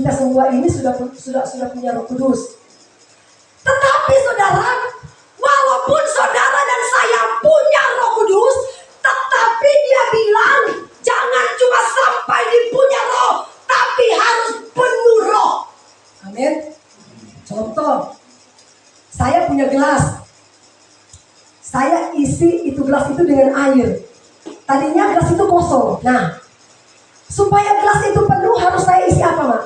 kita semua ini sudah punya Roh Kudus. Tetapi saudara, walaupun saudara dan saya punya Roh Kudus, tetapi dia bilang jangan cuma sampai dipunya roh, tapi harus penuh roh. Amin. Contoh, saya punya gelas. Saya isi itu gelas itu dengan air. Tadinya gelas itu kosong. Nah, supaya gelas itu penuh harus saya isi apa, Mak?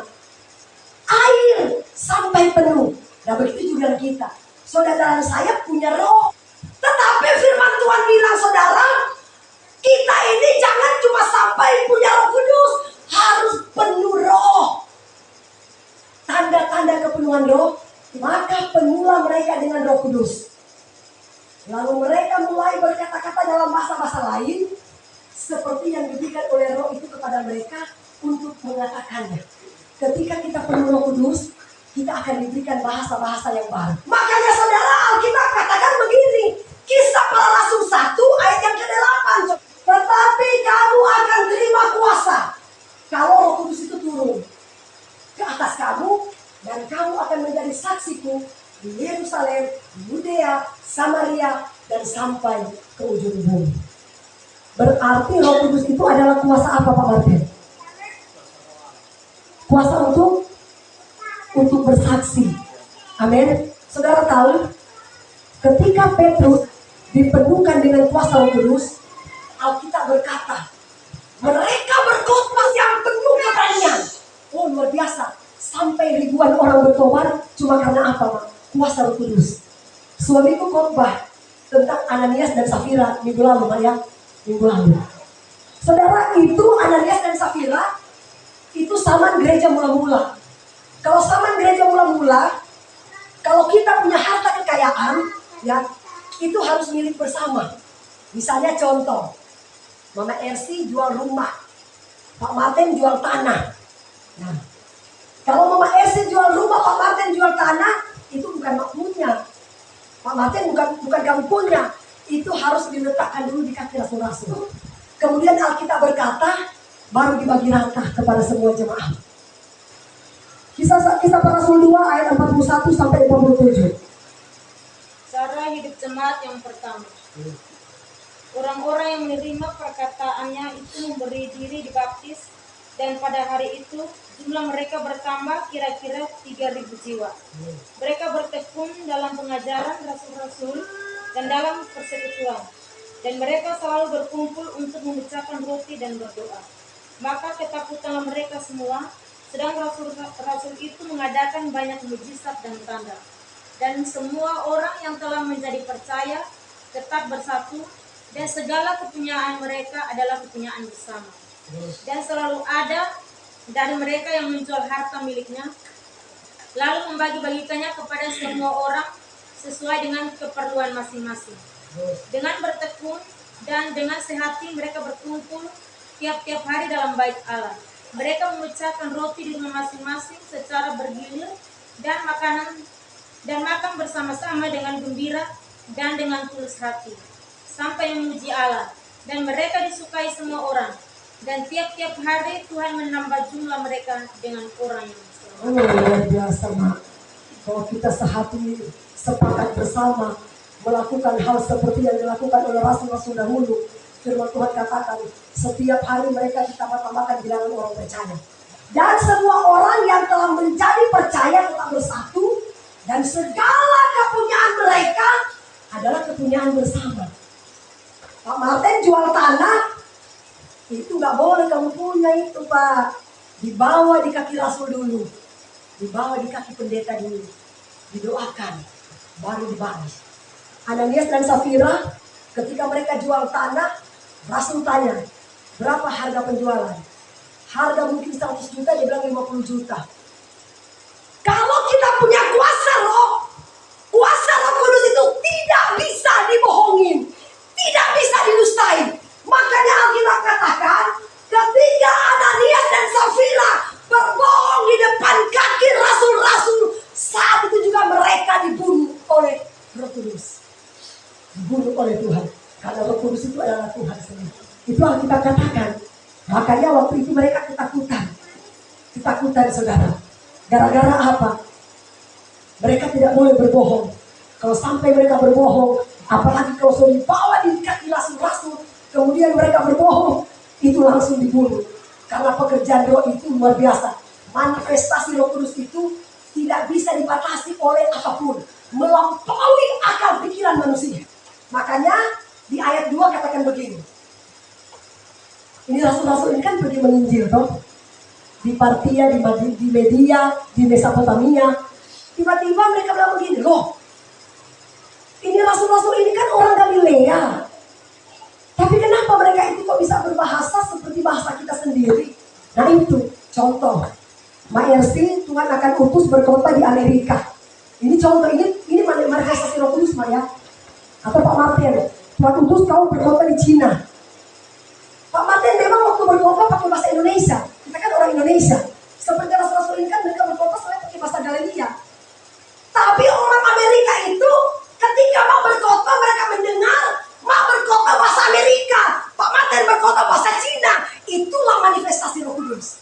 Air sampai penuh. Nah, begitu juga kita. Saudara saya punya roh. Tetapi firman Tuhan bilang, saudara, kita ini jangan cuma sampai punya Roh Kudus, harus penuh roh. Tanda-tanda kepenuhan roh, maka penuhlah mereka dengan Roh Kudus. Lalu mereka mulai berkata-kata dalam bahasa-bahasa lain, seperti yang diberikan oleh roh itu kepada mereka untuk mengatakannya. Ketika kita penuh Roh Kudus, kita akan diberikan bahasa-bahasa yang baru. Makanya saudara, Alkitab katakan begini, Kisah Para Rasul 1 ayat yang ke-8. Tetapi kamu akan terima kuasa kalau Roh Kudus itu turun ke atas kamu, dan kamu akan menjadi saksiku di Yerusalem, Yudea, Samaria, dan sampai ke ujung bumi. Berarti Roh Kudus itu adalah kuasa apa, Pak Martin? Kuasa untuk bersaksi. Amin. Saudara tahu, ketika Petrus dipenuhkan dengan kuasa Roh Kudus, Alkitab berkata, mereka berkhotbah yang penuh keberanian. Oh, luar biasa. Sampai ribuan orang bertobat cuma karena apa, Pak? Kuasa Roh Kudus. Suamiku khotbah tentang Ananias dan Safira minggu lalu, Pak, ya. Minggu lalu. Saudara, itu Ananias dan Safira itu zaman gereja mula-mula. Kalau zaman gereja mula-mula, kalau kita punya harta kekayaan, ya, itu harus milik bersama. Misalnya contoh, Mama Ersi jual rumah, Pak Martin jual tanah. Nah, kalau Mama Ersi jual rumah, Pak Martin jual tanah, itu bukan makmurnya. Pak Martin bukan kamu punya. Itu harus diletakkan dulu di kaki rasul-rasul. Kemudian Alkitab berkata, baru dibagi rata kepada semua jemaat. Kisah Para Rasul 2 ayat 41 sampai 57. Cara hidup jemaat yang pertama. Orang-orang yang menerima perkataannya itu memberi diri dibaptis, dan pada hari itu jumlah mereka bertambah kira-kira 3.000 jiwa. Mereka bertekun dalam pengajaran rasul-rasul dan dalam persekutuan, dan mereka selalu berkumpul untuk memecahkan roti dan berdoa. Maka ketakutanlah mereka semua, sedang rasul-rasul itu mengadakan banyak mujizat dan tanda. Dan semua orang yang telah menjadi percaya tetap bersatu, dan segala kepunyaan mereka adalah kepunyaan bersama. Dan selalu ada dari mereka yang menjual harta miliknya, lalu membagi-bagikannya kepada semua orang sesuai dengan keperluan masing-masing. Dengan bertekun dan dengan sehati mereka berkumpul tiap-tiap hari dalam bait Allah. Mereka memecahkan roti di rumah masing-masing secara bergilir, dan makan bersama-sama dengan gembira dan dengan tulus hati, sampai memuji Allah. Dan mereka disukai semua orang, dan tiap-tiap hari Tuhan menambah jumlah mereka dengan orang yang bersama. Oh, luar biasa, Mak. Kalau kita sehati, sepakat bersama melakukan hal seperti yang dilakukan oleh rasul-rasul dahulu, firman Tuhan katakan setiap hari mereka ditambah-tambahkan bilangan orang percaya. Dan semua orang yang telah menjadi percaya tetap bersatu, dan segala kepunyaan mereka adalah kepunyaan bersama. Pak Martin jual tanah, itu nggak boleh kamu punya itu, Pak. Dibawa di kaki rasul dulu, dibawa di kaki pendeta dulu, didoakan, baru dibagi. Ananias dan Safira, ketika mereka jual tanah, rasul tanya, berapa harga penjualan? Harga mungkin 100 juta, dia bilang 50 juta. Kalau kita punya kuasa Roh Kudus itu tidak bisa dibohongin, tidak bisa didustai. Makanya Alkitab katakan, ketika Ananias dan Safira berbohong di depan kaki rasul-rasul, saat itu juga mereka dibunuh oleh Roh Kudus. Dibunuh oleh Tuhan. Karena Roh Kudus itu adalah Tuhan sendiri. Itu Alkitab katakan. Makanya waktu itu mereka ketakutan. Ketakutan, saudara. Gara-gara apa? Mereka tidak boleh berbohong. Kalau sampai mereka berbohong, apalagi kalau sudah dibawa diikat di rasul-rasul, kemudian mereka berbohong, itu langsung dibunuh. Karena pekerjaan roh itu luar biasa. Manifestasi Roh Kudus itu tidak bisa dibatasi oleh apapun, melampaui akal pikiran manusia. Makanya di ayat 2 katakan begini. Ini rasul-rasul ini kan pergi menginjil toh. Di Partia, di Media, di Mesopotamia. Tiba-tiba mereka bilang begini, loh, ini rasul-rasul ini kan orang Galilea. Tapi kenapa mereka itu kok bisa berbahasa seperti bahasa kita sendiri? Nah itu contoh. Maersi Tuhan akan utus berkota di Amerika. Ini contoh, ini manifestasi Roh Kudus, ya. Atau Pak Martin, Tuhan utus kau berkota di Cina. Pak Martin memang waktu berkota pakai bahasa Indonesia. Kita kan orang Indonesia. Seperti rasul-rasul ini kan mereka berkota selain pakai bahasa Galilea. Tapi orang Amerika itu ketika mau berkota mereka mendengar mau berkota bahasa Amerika. Pak Martin berkota bahasa Cina. Itulah manifestasi Roh Kudus.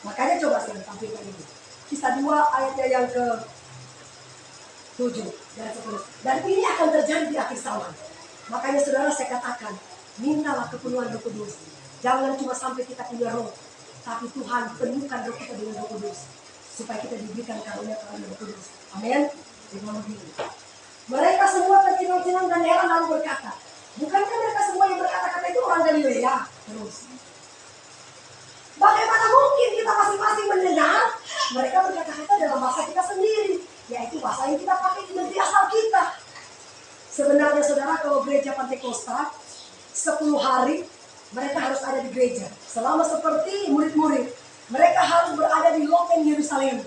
Makanya coba saya tampilkan ini. Kisah 2 ayatnya yang ke-7 dan seterusnya. Dan ini akan terjadi di akhir zaman. Makanya saudara saya katakan, mintalah kepenuhan Roh Kudus. Jangan cuma sampai kita punya roh, tapi Tuhan penuhkan roh kita dengan Roh Kudus, supaya kita diberikan karunia-karunia Roh Kudus. Amin. Mereka semua tercengang-cengang dan heran lalu berkata, bukankah mereka semua yang berkata-kata itu orang Galilea? Terus, bagaimana mungkin kita masing-masing mendengar mereka berkata-kata dalam bahasa kita sendiri, yaitu bahasa yang kita pakai di negeri asal kita. Sebenarnya saudara, kalau gereja Pantekosta 10 hari mereka harus ada di gereja. Selama seperti murid-murid, mereka harus berada di Loken Yerusalem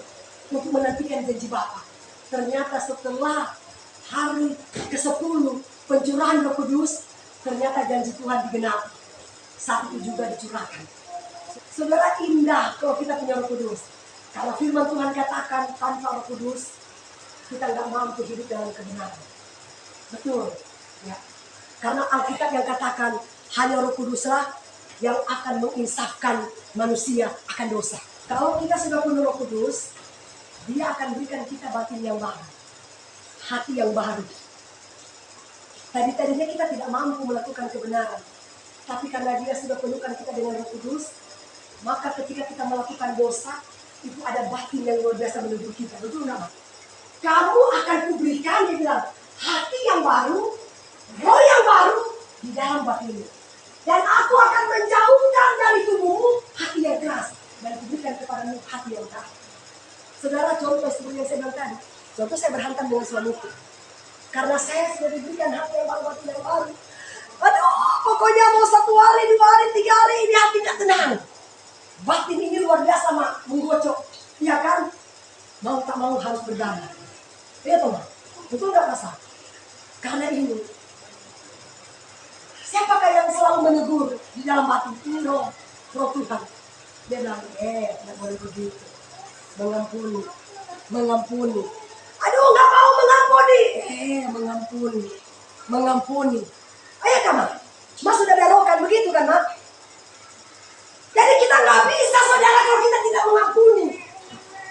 untuk menantikan janji Bapa. Ternyata setelah hari ke-10 pencurahan Roh Kudus, ternyata janji Tuhan digenapi. Saat itu juga dicurahkan. Saudara, indah kalau kita punya Roh Kudus. Kalau firman Tuhan katakan tanpa Roh Kudus kita nggak mampu hidup dalam kebenaran. Betul, ya. Karena Alkitab yang katakan hanya Roh Kuduslah yang akan menginsafkan manusia akan dosa. Kalau kita sudah punya Roh Kudus, Dia akan berikan kita batin yang baru, hati yang baru. Tadinya kita tidak mampu melakukan kebenaran, tapi karena Dia sudah penuhkan kita dengan Roh Kudus, maka ketika kita melakukan dosa, itu ada batin yang luar biasa menuju kita. Betul nggak? Kamu akan kuberikan, Dia bilang, hati yang baru, roh yang baru di dalam batinmu. Dan aku akan menjauhkan dari tubuhmu hati yang keras dan kuberikan kepadamu hati yang taat. Saudara, contoh seperti yang saya bilang tadi. Contoh saya berhantam dengan suamiku. Karena saya sudah diberikan hati yang baru, batin yang baru. Aduh, pokoknya mau 1 hari, 2 hari, 3 hari ini hati tidak tenang. Batin ini luar biasa, Mak, menggocok. Iya kan? Mau tak mau harus berdamai. Iya toh, Mak? Betul nggak pasal? Karena ini, siapakah yang selalu menegur di dalam batin? Ini roh Tuhan. Dia bilang, tidak boleh begitu. Mengampuni. Aduh, nggak mau mengampuni. Mengampuni. Ayo kan, Mak? Mas sudah dialogkan begitu kan, Mak? Jadi kita nggak bisa, saudara, kalau kita tidak mengampuni.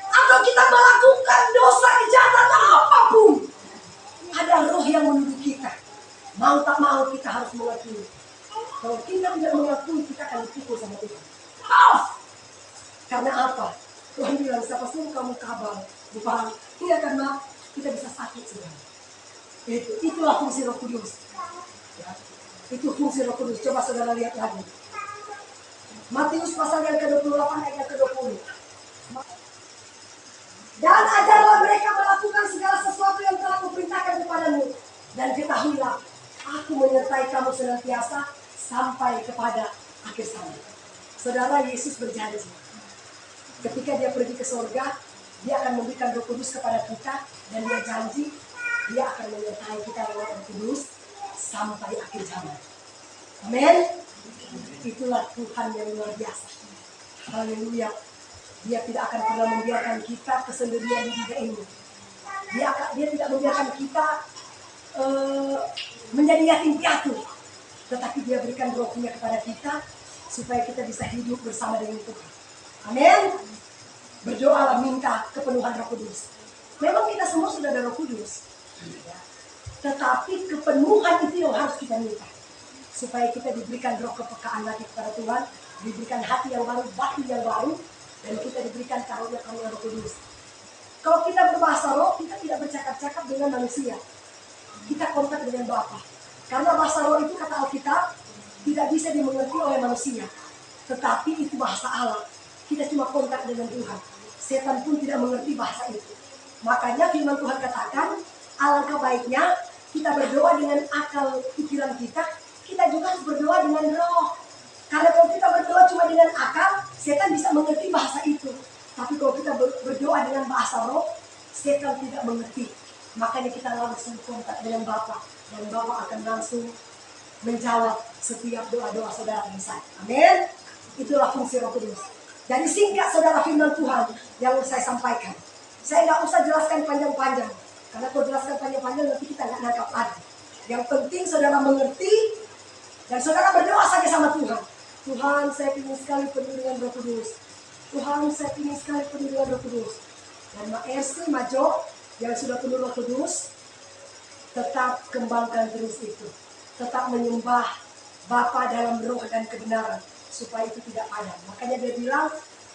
Atau kita melakukan dosa kejahatan apapun. Ada roh yang menuduh kita. Mau tak mau kita harus mengakui. Kalau kita tidak mengakui, kita akan dipukul sama Tuhan. Karena apa? Tuhan bilang, siapa suruh kamu kabar, bukan? Iya karena kita bisa sakit sebenarnya. Itulah fungsi Roh Kudus. Ya. Itu fungsi Roh Kudus. Coba saudara lihat lagi. Matius pasal yang ke-28 ayat yang ke-20. Dan ajarlah mereka melakukan segala sesuatu yang telah kuperintahkan kepadamu. Dan ketahuilah, aku menyertai kamu senantiasa sampai kepada akhir zaman. Saudara, Yesus berjanji. Ketika Dia pergi ke surga, Dia akan memberikan Roh Kudus kepada kita. Dan Dia janji, Dia akan menyertai kita lewat Roh Kudus sampai akhir zaman. Amin. Itulah Tuhan yang luar biasa. Haleluya. Dia tidak akan pernah membiarkan kita kesendirian di dunia ini. Dia tidak membiarkan kita menjadi yatim piatu. Tetapi Dia berikan rohnya kepada kita supaya kita bisa hidup bersama dengan Tuhan. Amin. berdoalah minta kepenuhan Roh Kudus. Memang kita semua sudah ada Roh Kudus, tetapi kepenuhan itu yang harus kita minta, supaya kita diberikan roh kepekaan lagi kepada Tuhan, diberikan hati yang baru, batin yang baru, dan kita diberikan karunia Roh Kudus. Kalau kita berbahasa roh, kita tidak bercakap-cakap dengan manusia, kita kontak dengan Bapa. Karena bahasa roh itu, kata Alkitab, tidak bisa dimengerti oleh manusia, tetapi itu bahasa Allah. Kita cuma kontak dengan Tuhan. Setan pun tidak mengerti bahasa itu. Makanya firman Tuhan katakan, alangkah baiknya kita berdoa dengan akal pikiran kita, kita juga harus berdoa dengan roh. Karena kalau kita berdoa cuma dengan akal, setan bisa mengerti bahasa itu. Tapi kalau kita berdoa dengan bahasa roh, setan tidak mengerti. Makanya kita langsung kontak dengan Bapa, dan Bapa akan langsung menjawab setiap doa-doa saudara bisa. Amin. Itulah fungsi Roh Kudus. Jadi singkat saudara firman Tuhan yang saya sampaikan. Saya nggak usah jelaskan panjang-panjang, karena kalau jelaskan panjang-panjang nanti kita nggak nangkap lagi. Yang penting saudara mengerti dan saudara berdoa saja sama Tuhan. Tuhan, saya ingin sekali penuh dengan Roh Kudus. Tuhan, saya ingin sekali penuh dengan Roh Kudus. Dan Mak Esti, Mak Jo yang sudah penuh Roh Kudus, tetap kembangkan terus itu. Tetap menyembah Bapa dalam roh dan kebenaran, supaya itu tidak padam. Makanya dia bilang,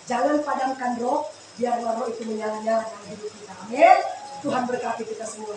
jangan padamkan roh, biarlah roh itu menyala-nyala dalam hidup kita. Amin. Tuhan berkati kita semua.